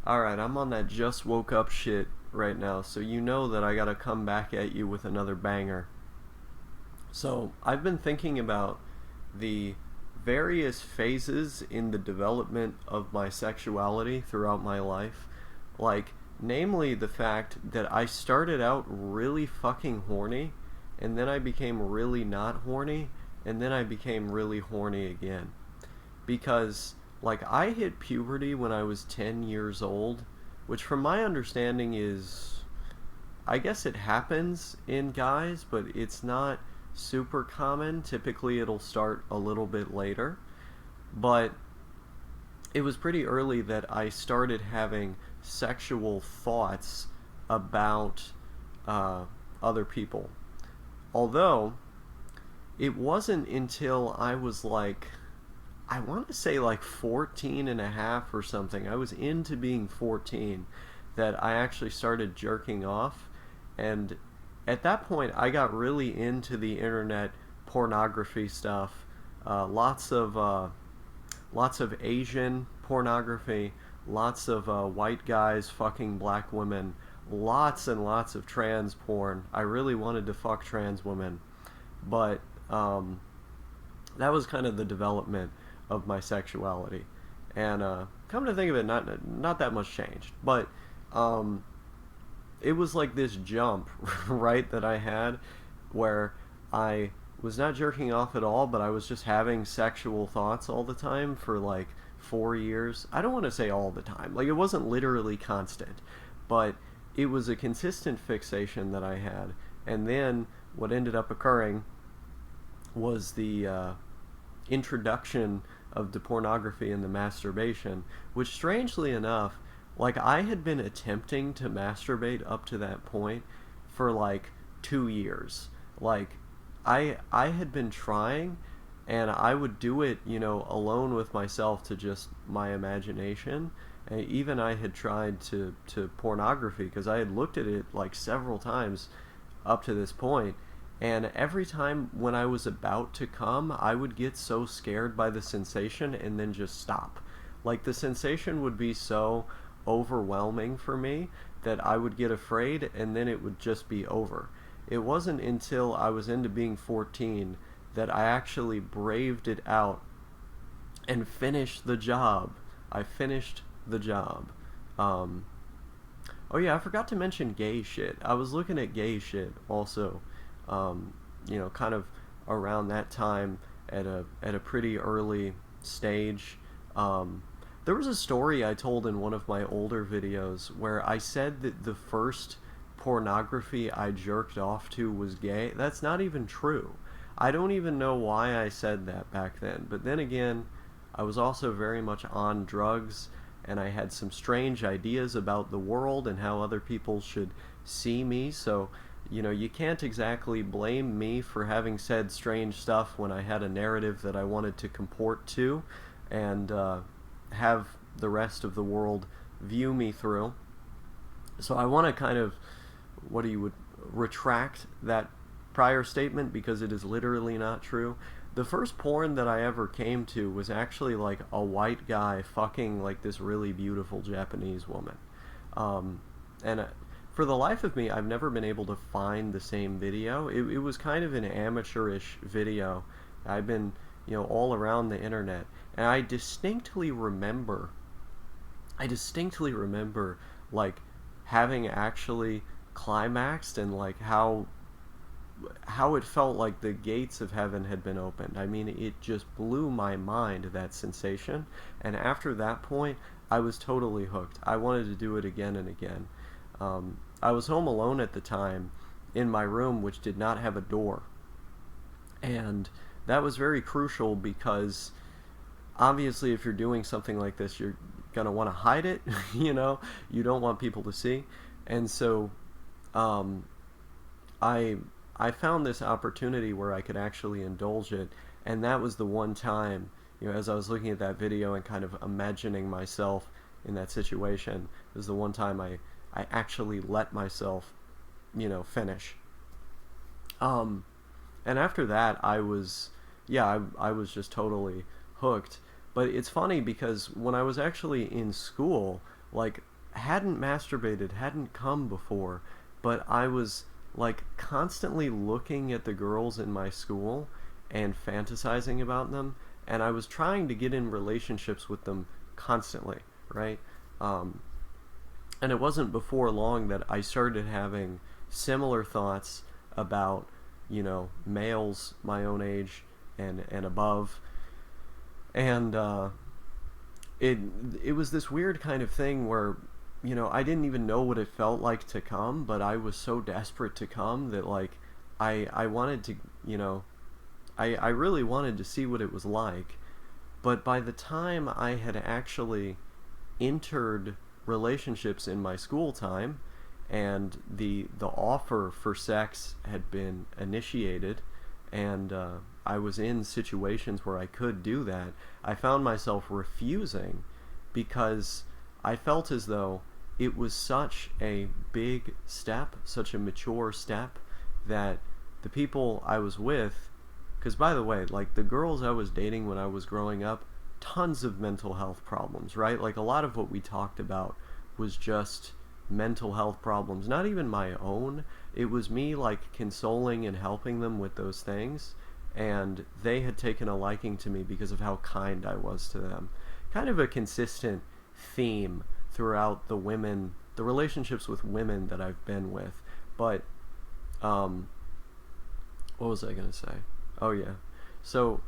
Alright, I'm on that just woke up shit right now, so you know that I gotta come back at you with another banger. So, I've been thinking about the various phases in the development of my sexuality throughout my life. Like, namely the fact that I started out really fucking horny, and then I became really not horny, and then I became really horny again. Because like I hit puberty when I was 10 years old, which from my understanding is, I guess it happens in guys, but it's not super common. Typically it'll start a little bit later, but it was pretty early that I started having sexual thoughts about uh, other people. Although it wasn't until I was like, I want to say like 14 and a half or something. I was into being 14 that I actually started jerking off. And at that point, I got really into the internet pornography stuff. Lots of lots of Asian pornography, lots of white guys fucking black women, lots and lots of trans porn. I really wanted to fuck trans women, but that was kind of the development of my sexuality. And come to think of it, not that much changed, but um, it was like this jump, right, that I had where I was not jerking off at all, but I was just having sexual thoughts all the time for like 4 years. I don't want to say all the time, like it wasn't literally constant, but it was a consistent fixation that I had. And then what ended up occurring was the introduction of the pornography and the masturbation, which strangely enough, like I had been attempting to masturbate up to that point for like 2 years. Like I had been trying, and I would do it, alone with myself to just my imagination. And even I had tried to pornography because I had looked at it like several times up to this point, and every time when I was about to come, I would get so scared by the sensation and then just stop. Like the sensation would be so overwhelming for me that I would get afraid and then it would just be over. It wasn't until I was into being 14 that I actually braved it out and finished the job. I finished the job. Um, oh yeah, I forgot to mention gay shit. I was looking at gay shit also, kind of around that time at a pretty early stage. There was a story I told in one of my older videos where I said that the first pornography I jerked off to was gay. That's not even true. I don't even know why I said that back then. But then again, I was also very much on drugs, and I had some strange ideas about the world and how other people should see me. So, you can't exactly blame me for having said strange stuff when I had a narrative that I wanted to comport to and have the rest of the world view me through. So I want to kind of, what do you would retract that prior statement because it is literally not true. The first porn that I ever came to was actually like a white guy fucking like this really beautiful Japanese woman. And for the life of me, I've never been able to find the same video. It was kind of an amateurish video. I've been, all around the internet. And I distinctly remember, like, having actually climaxed and, like, how it felt like the gates of heaven had been opened. I mean, it just blew my mind, that sensation. And after that point, I was totally hooked. I wanted to do it again and again. I was home alone at the time in my room, which did not have a door. And that was very crucial because obviously if you're doing something like this, you're going to want to hide it, You don't want people to see. And so um, I I found this opportunity where I could actually indulge it, and that was the one time, as I was looking at that video and kind of imagining myself in that situation, it was the one time I actually let myself, finish. Um, and after that, I was just totally hooked. But it's funny because when I was actually in school, like hadn't masturbated, hadn't come before, but I was like constantly looking at the girls in my school and fantasizing about them, and I was trying to get in relationships with them constantly, right? Um, and it wasn't before long that I started having similar thoughts about, males my own age and above, and it it was this weird kind of thing where I didn't even know what it felt like to come, but I was so desperate to come that like I wanted to, I really wanted to see what it was like. But by the time I had actually entered relationships in my school time, and the offer for sex had been initiated, and I was in situations where I could do that, I found myself refusing because I felt as though it was such a big step, such a mature step, that the people I was with, because by the way, like the girls I was dating when I was growing up, tons of mental health problems, right? Like a lot of what we talked about was just mental health problems, not even my own. It was me like consoling and helping them with those things, and they had taken a liking to me because of how kind I was to them. Kind of a consistent theme throughout the relationships with women that I've been with. But what was I gonna say? Oh yeah. So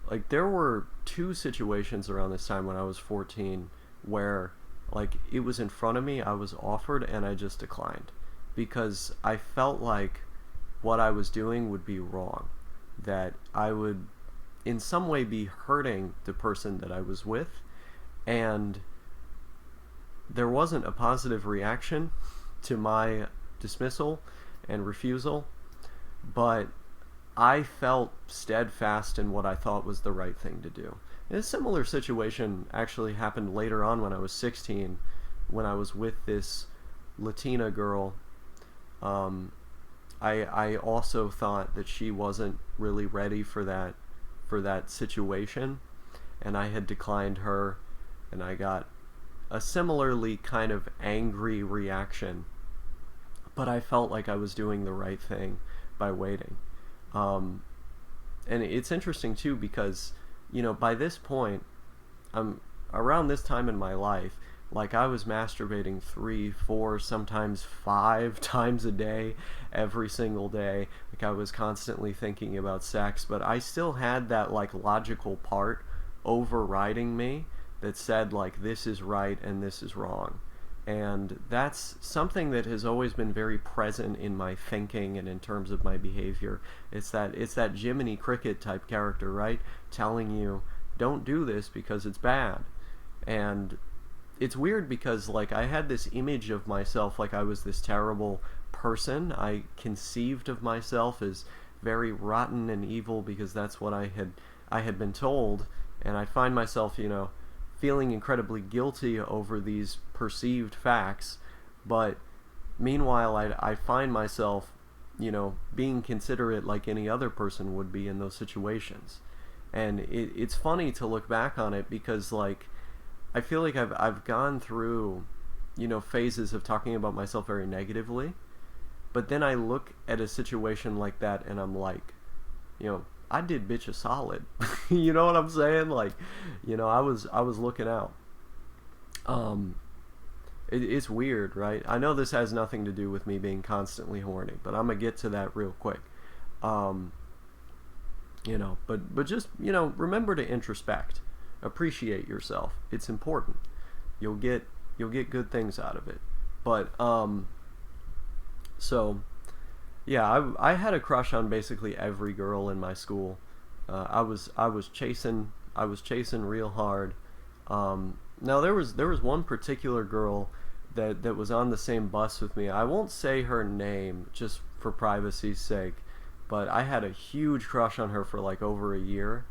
like there were two situations around this time when I was 14 where like it was in front of me, I was offered, and I just declined because I felt like what I was doing would be wrong, that I would in some way be hurting the person that I was with, and there wasn't a positive reaction to my dismissal and refusal, but I felt steadfast in what I thought was the right thing to do. And a similar situation actually happened later on when I was 16, when I was with this Latina girl. I also thought that she wasn't really ready for that situation, and I had declined her, and I got a similarly kind of angry reaction, but I felt like I was doing the right thing by waiting. And it's interesting too because, by this point, I'm around this time in my life, like I was masturbating 3, 4, sometimes 5 times a day, every single day. Like I was constantly thinking about sex, but I still had that like logical part overriding me that said like this is right and this is wrong. And that's something that has always been very present in my thinking and in terms of my behavior. It's that Jiminy Cricket type character, right? Telling you, don't do this because it's bad. And it's weird because like I had this image of myself like I was this terrible person. I conceived of myself as very rotten and evil because that's what I had been told, and I find myself, feeling incredibly guilty over these perceived facts, but meanwhile I find myself, being considerate like any other person would be in those situations. And it's funny to look back on it because like I feel like I've gone through, phases of talking about myself very negatively, but then I look at a situation like that and I'm like, I did bitch a solid. You know what I'm saying? Like, I was looking out. It's weird, right? I know this has nothing to do with me being constantly horny, but I'm gonna get to that real quick. But just remember to introspect, appreciate yourself. It's important. You'll get good things out of it. But so. Yeah, I had a crush on basically every girl in my school. I was chasing real hard. Now there was one particular girl that was on the same bus with me. I won't say her name just for privacy's sake, but I had a huge crush on her for like over a year,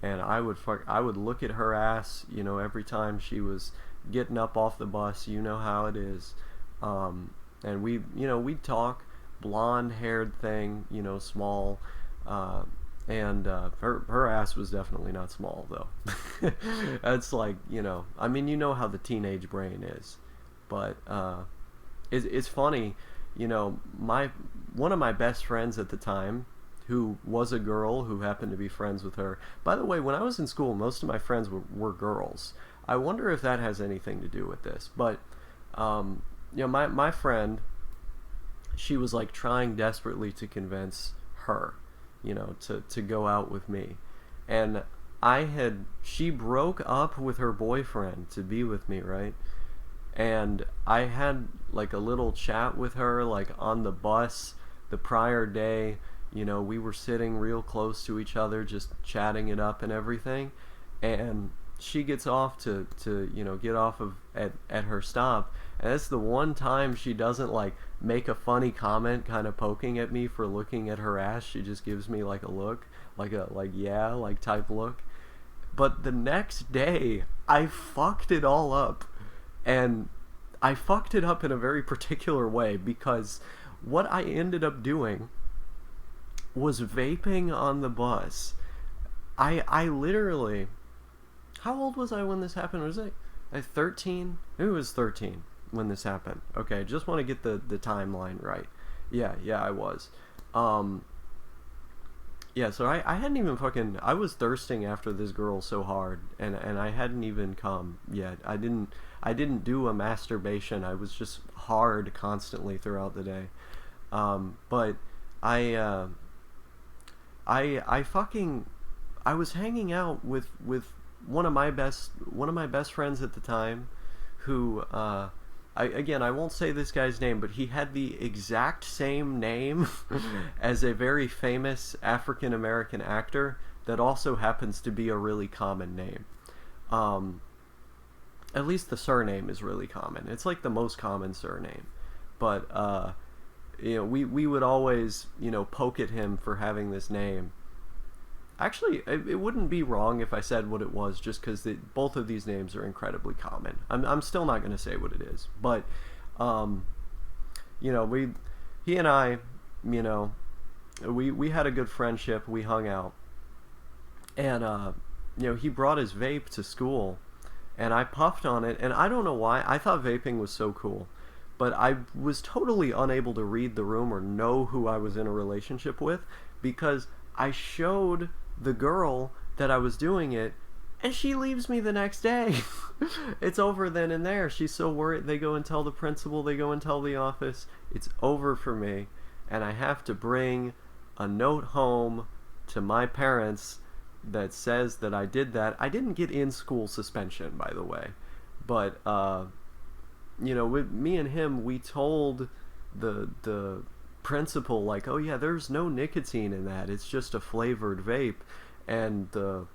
and I would look at her ass, every time she was getting up off the bus. You know how it is. And we'd talk. Blonde haired thing, small, and her ass was definitely not small though. That's like, I mean, how the teenage brain is. But it's funny, my one of my best friends at the time, who was a girl who happened to be friends with her. By the way, when I was in school, most of my friends were girls. I wonder if that has anything to do with this. But my friend, she was like trying desperately to convince her, to go out with me. And she broke up with her boyfriend to be with me, right? And I had like a little chat with her, like on the bus the prior day. We were sitting real close to each other, just chatting it up and everything. And she gets off to get off at her stop. And that's the one time she doesn't like make a funny comment kind of poking at me for looking at her ass. She just gives me like a look, like yeah, like type look. But the next day, I fucked it all up. And I fucked it up in a very particular way, because what I ended up doing was vaping on the bus. I literally... How old was I when this happened? Was it 13? Maybe it was 13 when this happened. Okay, just want to get the timeline right. Yeah, I was. Yeah, so I hadn't even fucking... I was thirsting after this girl so hard, and I hadn't even come yet. I didn't do a masturbation. I was just hard constantly throughout the day. But I was hanging out with one of my best friends at the time, who I won't say this guy's name, but he had the exact same name as a very famous African American actor that also happens to be a really common name. At least the surname is really common. It's like the most common surname. But we would always poke at him for having this name. Actually, it wouldn't be wrong if I said what it was, just because both of these names are incredibly common. I'm still not going to say what it is, but he and I, we had a good friendship. We hung out, and he brought his vape to school, and I puffed on it, and I don't know why. I thought vaping was so cool, but I was totally unable to read the room or know who I was in a relationship with, because I showed the girl that I was doing it, and she leaves me the next day. It's over then and there. She's so worried. They go and tell the principal, they go and tell the office. It's over for me, and I have to bring a note home to my parents that says that I did that. I didn't get in-school suspension, by the way, but with me and him, we told the principal, like, oh yeah, there's no nicotine in that, it's just a flavored vape. And the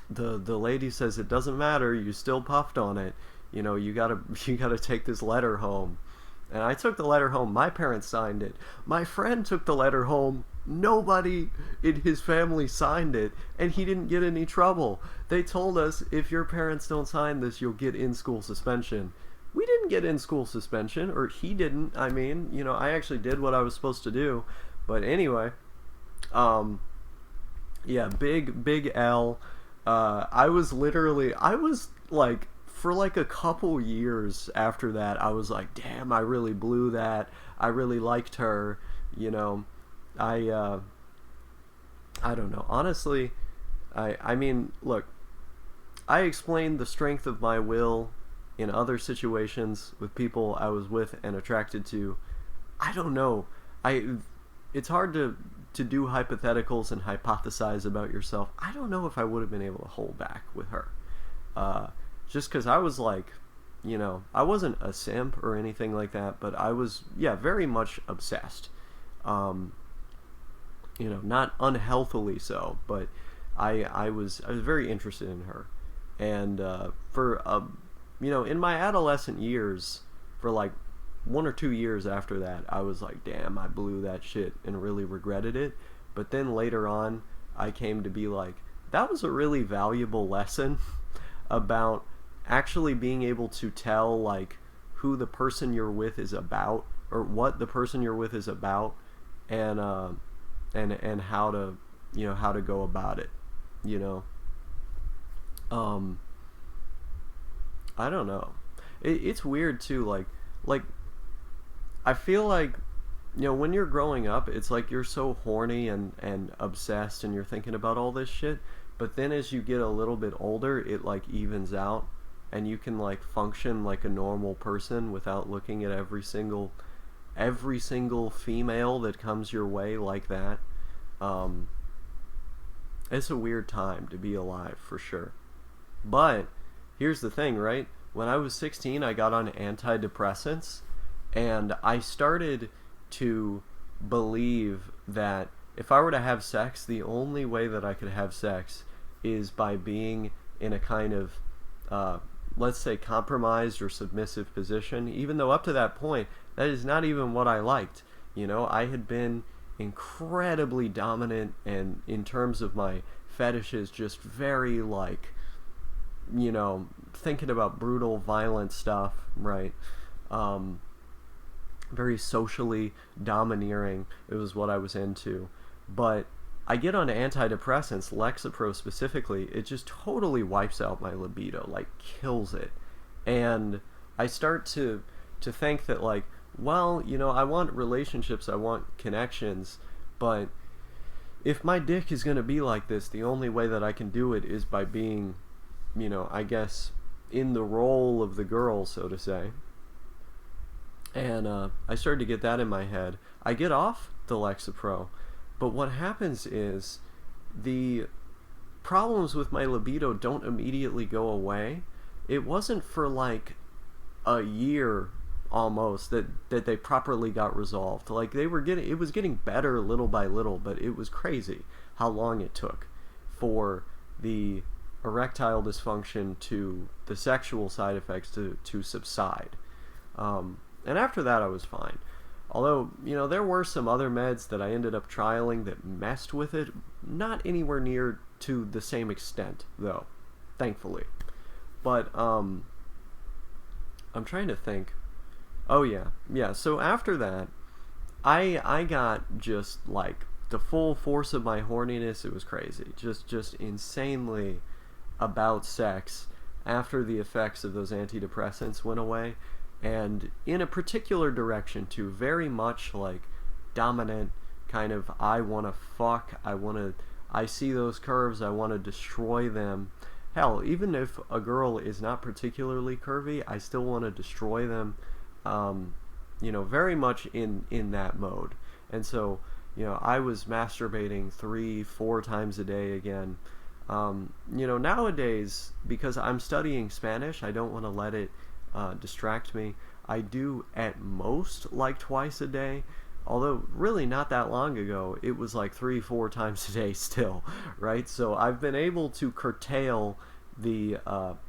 lady says, it doesn't matter, you still puffed on it, you gotta take this letter home. And I took the letter home. My parents signed it. My friend took the letter home. Nobody in his family signed it, and he didn't get any trouble. They told us, if your parents don't sign this, you'll get in-school suspension. We didn't get in-school suspension, or he didn't. I mean, I actually did what I was supposed to do. But anyway, yeah, big L. I was like, for like a couple years after that, I was like, damn, I really blew that. I really liked her. I don't know. Honestly, I mean, look, I explained the strength of my will in other situations with people I was with and attracted to. I don't know. It's hard to do hypotheticals and hypothesize about yourself. I don't know if I would have been able to hold back with her. Just because I was like, I wasn't a simp or anything like that, but I was, very much obsessed. Not unhealthily so, but I was very interested in her. And in my adolescent years, for like 1 or 2 years after that, I was like, damn, I blew that shit and really regretted it. But then later on, I came to be like, that was a really valuable lesson about actually being able to tell, like, who the person you're with is about, or what the person you're with is about, and how to, how to go about it, I don't know. It's weird too. Like I feel like, when you're growing up, it's like you're so horny and obsessed, and you're thinking about all this shit. But then as you get a little bit older, it like evens out, and you can like function like a normal person without looking at every single female that comes your way like that. Um, it's a weird time to be alive for sure. But here's the thing, right? When I was 16, I got on antidepressants, and I started to believe that if I were to have sex, the only way that I could have sex is by being in a kind of, uh, let's say, compromised or submissive position, even though up to that point, that is not even what I liked. I had been incredibly dominant, and in terms of my fetishes, just very like, thinking about brutal, violent stuff, right? Um, Very socially domineering. It was what I was into. But I get on antidepressants, Lexapro specifically, it just totally wipes out my libido, like kills it. And I start to think that like, well, I want relationships, I want connections, but if my dick is going to be like this, the only way that I can do it is by being, I guess, in the role of the girl, so to say. And I started to get that in my head. I get off the Lexapro, but what happens is the problems with my libido don't immediately go away. It wasn't for like a year almost that they properly got resolved. Like it was getting better little by little, but it was crazy how long it took for the erectile dysfunction to the sexual side effects to subside. And after that, I was fine. Although, there were some other meds that I ended up trialing that messed with it. Not anywhere near to the same extent, though, thankfully. But, I'm trying to think. Oh, yeah. Yeah, so after that, I got just, like, the full force of my horniness. It was crazy. Just insanely about sex after the effects of those antidepressants went away. And in a particular direction too, very much like dominant kind of, I want to fuck, I see those curves, I want to destroy them. Hell, even if a girl is not particularly curvy, I still want to destroy them. Very much in that mode. And so, I was masturbating 3-4 times a day again. Nowadays, because I'm studying Spanish, I don't want to let it distract me. I do at most like twice a day, although really not that long ago it was like 3-4 times a day still, right? So I've been able to curtail the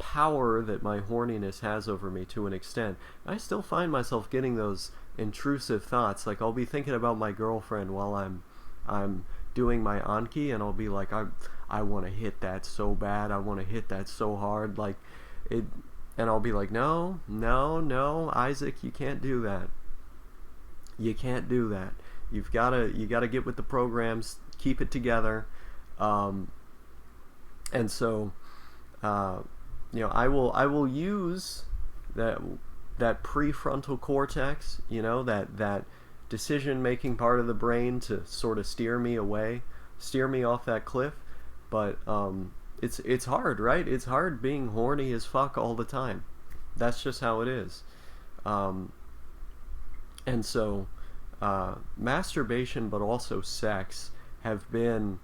power that my horniness has over me to an extent. I still find myself getting those intrusive thoughts, like I'll be thinking about my girlfriend while I'm doing my Anki, and I'll be like, I want to hit that so bad, I want to hit that so hard, like it. And I'll be like, no, Isaac, you can't do that. You can't do that. You gotta get with the programs, keep it together. And so, I will use that prefrontal cortex, that decision making part of the brain to sort of steer me off that cliff. But it's hard, right? It's hard being horny as fuck all the time. That's just how it is. And so, masturbation, but also sex, have been,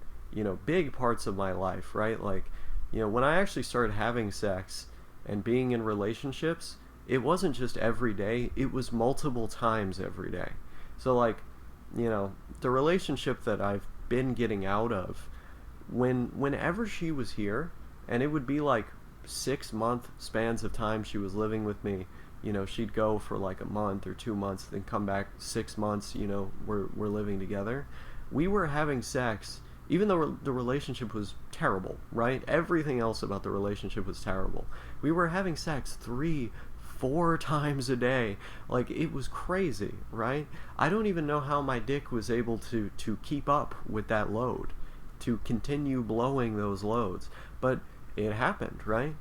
big parts of my life, right? Like, when I actually started having sex and being in relationships, it wasn't just every day, it was multiple times every day. So, like, the relationship that I've been getting out of, whenever she was here, and it would be like 6-month spans of time she was living with me, she'd go for like a month or 2 months, then come back 6 months, we're living together. We were having sex, even though the relationship was terrible, right? Everything else about the relationship was terrible. We were having sex 3-4 times a day. Like, it was crazy, right? I don't even know how my dick was able to keep up with that load, to continue blowing those loads, but it happened, right?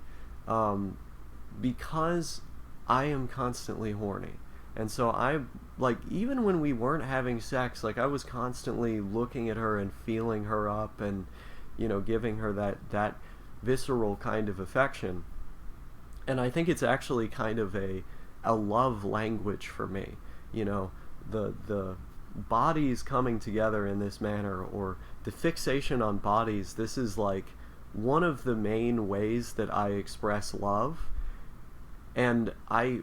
Because I am constantly horny. And so I, like, even when we weren't having sex, like, I was constantly looking at her and feeling her up and, giving her that visceral kind of affection. And I think it's actually kind of a love language for me. The bodies coming together in this manner, or the fixation on bodies, this is like one of the main ways that I express love. And I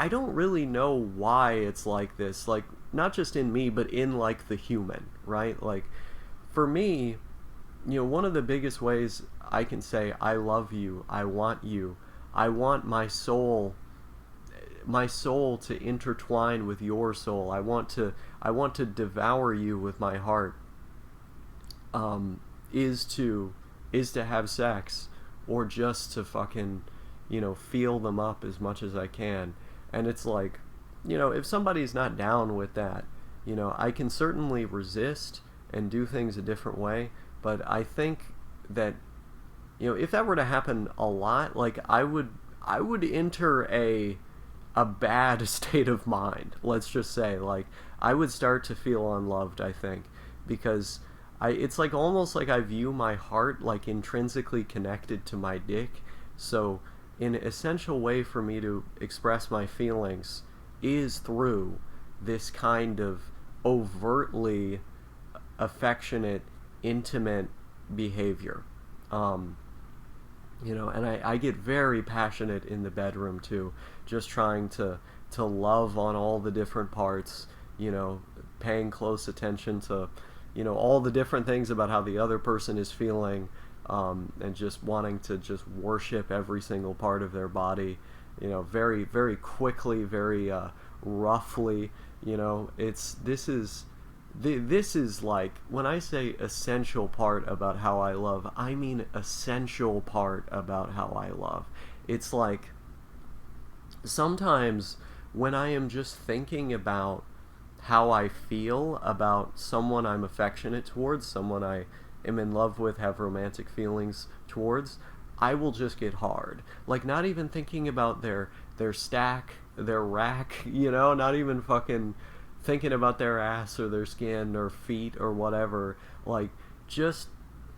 don't really know why it's like this, like, not just in me, but in, like, the human, right? Like, for me, one of the biggest ways I can say I love you, I want you, I want my soul to intertwine with your soul. I want to devour you with my heart. Is to have sex, or just to fucking feel them up as much as I can. And it's like, if somebody's not down with that, I can certainly resist and do things a different way. But I think that, if that were to happen a lot, like, I would enter a bad state of mind. Let's just say, like, I would start to feel unloved, I think, because it's like almost like I view my heart like intrinsically connected to my dick. So an essential way for me to express my feelings is through this kind of overtly affectionate, intimate behavior. And I get very passionate in the bedroom too, just trying to love on all the different parts, paying close attention to, all the different things about how the other person is feeling, and just wanting to just worship every single part of their body, very, very quickly, very roughly. This is like, when I say essential part about how I love, I mean essential part about how I love. It's like, sometimes when I am just thinking about how I feel about someone I'm affectionate towards, someone I am in love with, have romantic feelings towards, I will just get hard. Like, not even thinking about their stack, their rack, not even fucking thinking about their ass or their skin or feet or whatever, like, just,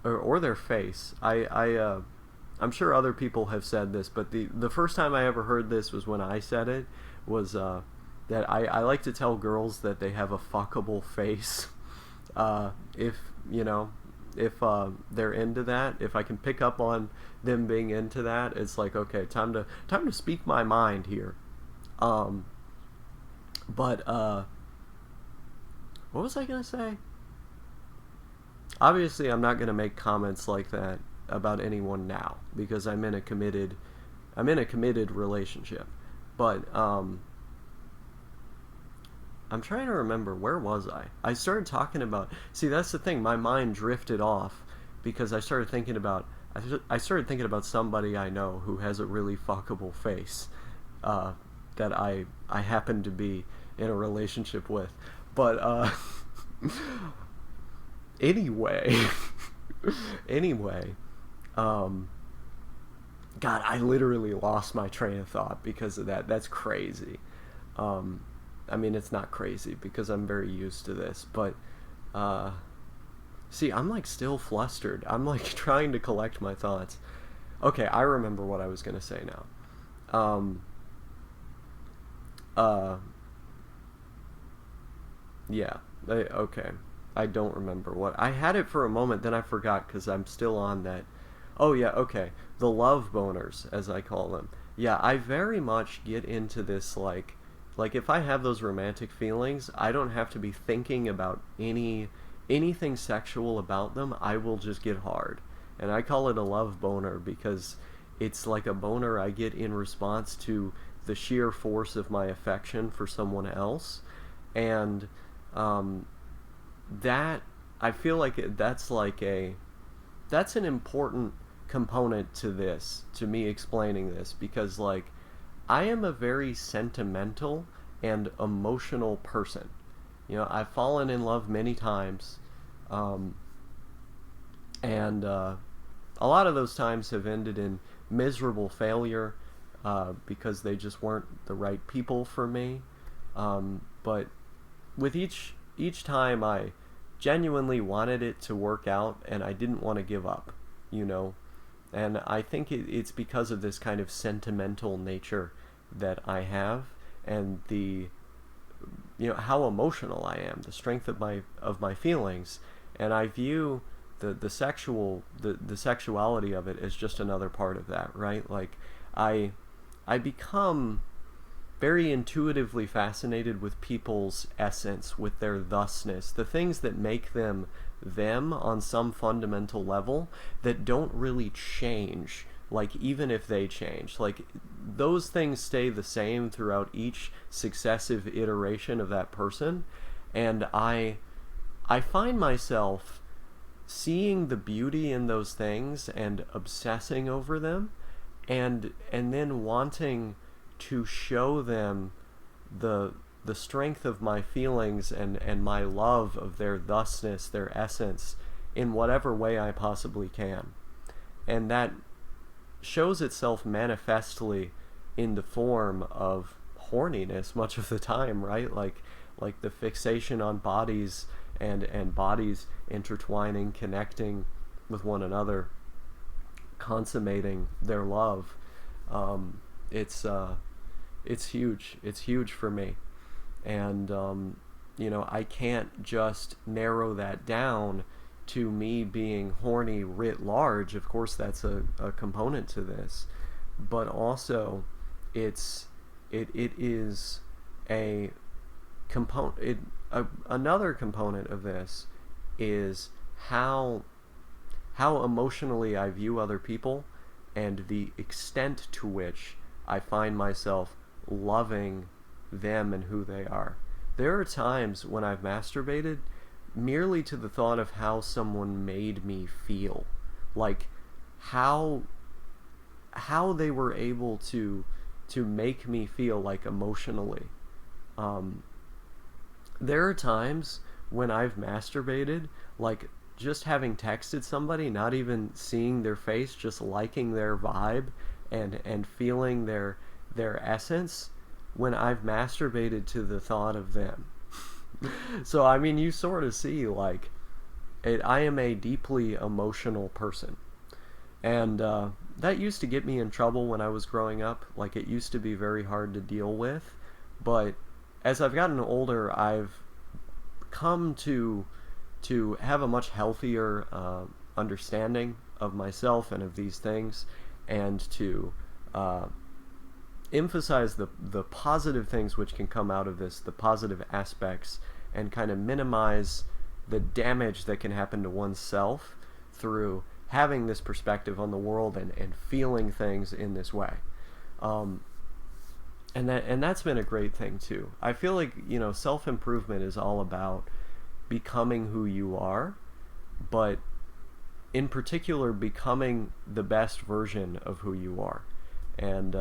or their face. I'm sure other people have said this, but the first time I ever heard this was when I said it, was that I like to tell girls that they have a fuckable face. If they're into that, if I can pick up on them being into that, it's like, okay, time to speak my mind here. But what was I gonna say? Obviously, I'm not gonna make comments like that about anyone now, because I'm in a committed relationship. But I'm trying to remember, where was I? I started talking about, see, that's the thing, my mind drifted off because I started thinking about somebody I know who has a really fuckable face, that I happen to be in a relationship with. But anyway, God, I literally lost my train of thought because of that. That's crazy. I mean, it's not crazy because I'm very used to this, but see, I'm like still flustered. I'm like trying to collect my thoughts. Okay, I remember what I was gonna say now. Yeah. Okay. I don't remember what I had it for a moment, then I forgot because I'm still on that. Oh yeah, okay. The love boners, as I call them. Yeah, I very much get into this, like if I have those romantic feelings, I don't have to be thinking about anything sexual about them. I will just get hard. And I call it a love boner because it's like a boner I get in response to the sheer force of my affection for someone else. And that, I feel like that's an important component to this, to me explaining this, because like I am a very sentimental and emotional person. I've fallen in love many times, and a lot of those times have ended in miserable failure. because they just weren't the right people for me. But with each time, I genuinely wanted it to work out, and I didn't want to give up, you know. And I think it's because of this kind of sentimental nature that I have, and how emotional I am, the strength of my feelings, and I view the sexuality of it as just another part of that, right? Like I become very intuitively fascinated with people's essence, with their thusness, the things that make them them on some fundamental level that don't really change. Like, even if they change, like, those things stay the same throughout each successive iteration of that person. And I find myself seeing the beauty in those things and obsessing over them, and then wanting to show them the strength of my feelings and my love of their thusness, their essence, in whatever way I possibly can. And that shows itself manifestly in the form of horniness much of the time, right? Like the fixation on bodies and bodies intertwining, connecting with one another, consummating their love. It's huge. It's huge for me. And I can't just narrow that down to me being horny writ large. Of course, that's a component to this, but also it is a component. Another component of this is how emotionally I view other people, and the extent to which I find myself loving them and who they are. There are times when I've masturbated merely to the thought of how someone made me feel, like how they were able to make me feel, like, emotionally. There are times when I've masturbated, like, just having texted somebody, not even seeing their face, just liking their vibe and feeling their essence, when I've masturbated to the thought of them. So, I mean, you sort of see, like, I am a deeply emotional person. And that used to get me in trouble when I was growing up. Like, it used to be very hard to deal with. But as I've gotten older, I've come to have a much healthier understanding of myself and of these things, and to emphasize the positive things which can come out of this, the positive aspects, and kind of minimize the damage that can happen to oneself through having this perspective on the world and feeling things in this way. And that's been a great thing too. I feel like, self-improvement is all about becoming who you are, but in particular becoming the best version of who you are. And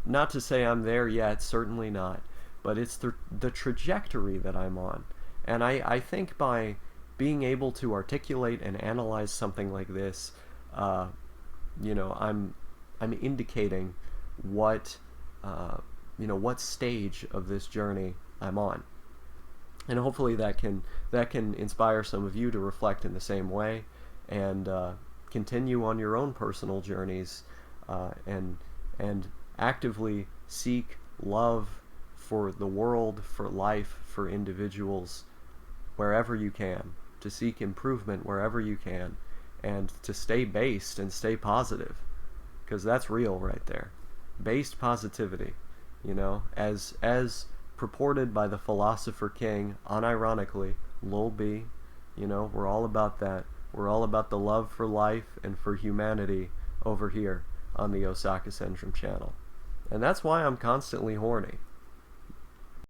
not to say I'm there yet, certainly not, but it's the trajectory that I'm on. And I think by being able to articulate and analyze something like this, I'm indicating what stage of this journey I'm on. And hopefully that can inspire some of you to reflect in the same way, and continue on your own personal journeys, and actively seek love for the world, for life, for individuals, wherever you can, to seek improvement wherever you can, and to stay based and stay positive, because that's real right there. Based positivity, as purported by the philosopher king, unironically, Lil B. We're all about that. We're all about the love for life and for humanity over here on the OsakaSyndrome channel. And that's why I'm constantly horny.